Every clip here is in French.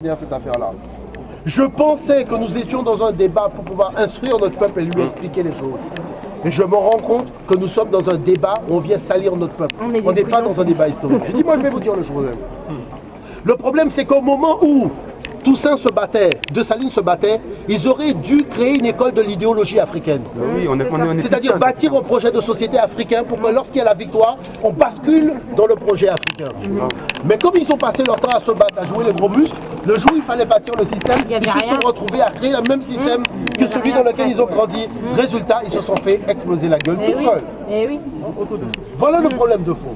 Cette affaire-là. Je pensais que nous étions dans un débat pour pouvoir instruire notre peuple et lui expliquer les choses. Et je me rends compte que nous sommes dans un débat où on vient salir notre peuple. On n'est pas dans un débat historique. Je dis, moi je vais vous dire le problème. Le problème c'est qu'au moment où Toussaint se battait, Dessalines se battait, ils auraient dû créer une école de l'idéologie africaine. Oui, c'est-à-dire bâtir un projet de société africain pour que lorsqu'il y a la victoire, on bascule dans le projet africain. Mais comme ils ont passé leur temps à se battre, à jouer les gros muscles, le jour où il fallait bâtir le système, ils se sont retrouvés à créer le même système que celui dans lequel ils ont grandi. Résultat, ils se sont fait exploser la gueule tout seuls. Voilà le problème de fond.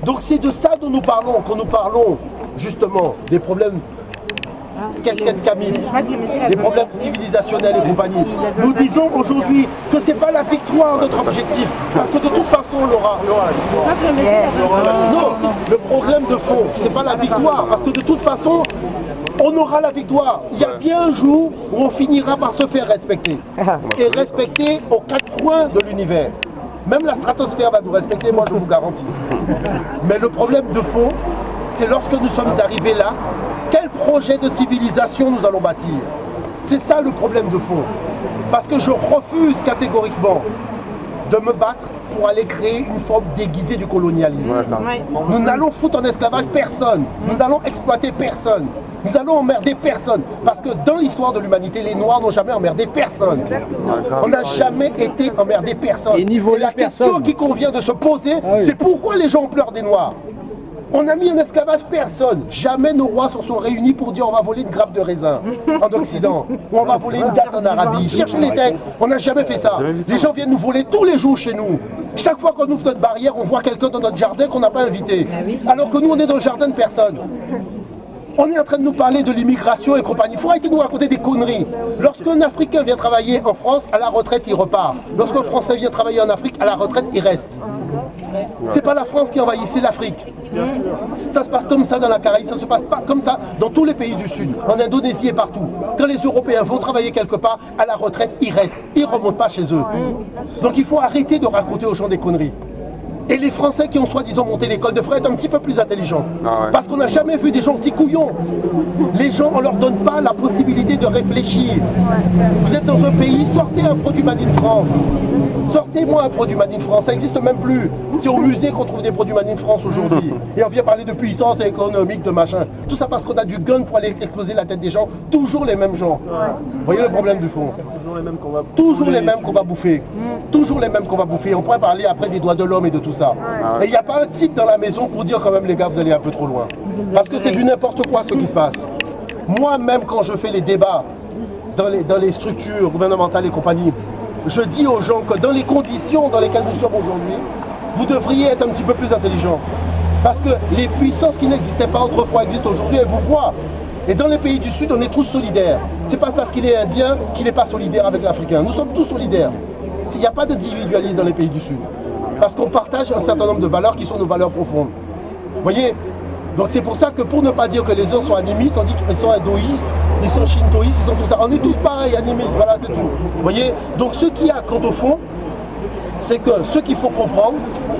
Donc c'est de ça dont nous parlons, quand nous parlons justement des problèmes casquette Camille, des problèmes civilisationnels et compagnie. Nous disons aujourd'hui que ce n'est pas la victoire notre objectif, parce que de toute façon on l'aura. Non, le problème de fond, ce n'est pas la victoire, parce que de toute façon on aura la victoire. Il y a bien un jour où on finira par se faire respecter. Et respecter aux quatre coins de l'univers. Même la stratosphère va nous respecter, moi je vous garantis. Mais le problème de fond, c'est lorsque nous sommes arrivés là, quel projet de civilisation nous allons bâtir? C'est ça le problème de fond. Parce que je refuse catégoriquement de me battre pour aller créer une forme déguisée du colonialisme. Nous n'allons foutre en esclavage personne. Nous n'allons exploiter personne. Nous allons emmerder personne. Parce que dans l'histoire de l'humanité, les Noirs n'ont jamais emmerdé personne. On n'a jamais été emmerdé personne. Et la question qui convient de se poser, c'est pourquoi les gens ont peur des Noirs? On a mis en esclavage personne. Jamais nos rois se sont réunis pour dire on va voler une grappe de raisin en Occident, ou on va voler une date en Arabie. Cherchez les textes, on n'a jamais fait ça. Les gens viennent nous voler tous les jours chez nous. Chaque fois qu'on ouvre notre barrière, on voit quelqu'un dans notre jardin qu'on n'a pas invité. Alors que nous, on est dans le jardin de personne. On est en train de nous parler de l'immigration et compagnie. Il faut arrêter de nous raconter des conneries. Lorsqu'un Africain vient travailler en France, à la retraite, il repart. Lorsqu'un Français vient travailler en Afrique, à la retraite, il reste. C'est pas la France qui envahit, c'est l'Afrique. Ça se passe comme ça dans la Caraïbe, ça se passe pas comme ça dans tous les pays du Sud, en Indonésie et partout. Quand les Européens vont travailler quelque part, à la retraite, ils restent. Ils ne remontent pas chez eux. Donc il faut arrêter de raconter aux gens des conneries. Et les Français qui ont soi-disant monté l'école devraient être un petit peu plus intelligents. Parce qu'on n'a jamais vu des gens si couillons. Les gens, on ne leur donne pas la possibilité de réfléchir. Vous êtes dans un pays, sortez un produit Made in France. Sortez-moi un produit Made in France, ça n'existe même plus. C'est au musée qu'on trouve des produits Made in France aujourd'hui. Et on vient parler de puissance économique, de machin. Tout ça parce qu'on a du gun pour aller exploser la tête des gens. Toujours les mêmes gens. Vous voyez le problème du fond? Toujours les mêmes qu'on va bouffer. Toujours les mêmes qu'on va bouffer. On pourrait parler après des droits de l'homme et de tout ça. Et il n'y a pas un type dans la maison pour dire quand même les gars vous allez un peu trop loin. Parce que c'est du n'importe quoi ce qui se passe. Moi-même quand je fais les débats dans les structures gouvernementales et compagnie, je dis aux gens que dans les conditions dans lesquelles nous sommes aujourd'hui, vous devriez être un petit peu plus intelligents. Parce que les puissances qui n'existaient pas autrefois existent aujourd'hui, elles vous voient. Et dans les pays du Sud, on est tous solidaires. C'est pas parce qu'il est indien qu'il n'est pas solidaire avec l'Africain. Nous sommes tous solidaires. Il n'y a pas d'individualisme dans les pays du Sud. Parce qu'on partage un certain nombre de valeurs qui sont nos valeurs profondes. Vous voyez? Donc c'est pour ça que pour ne pas dire que les uns sont animistes, on dit qu'ils sont hindouistes, ils sont shintoïstes, ils sont tout ça. On est tous pareils, animistes, voilà, c'est tout. Vous voyez? Donc ce qu'il y a quant au fond, c'est que ce qu'il faut comprendre,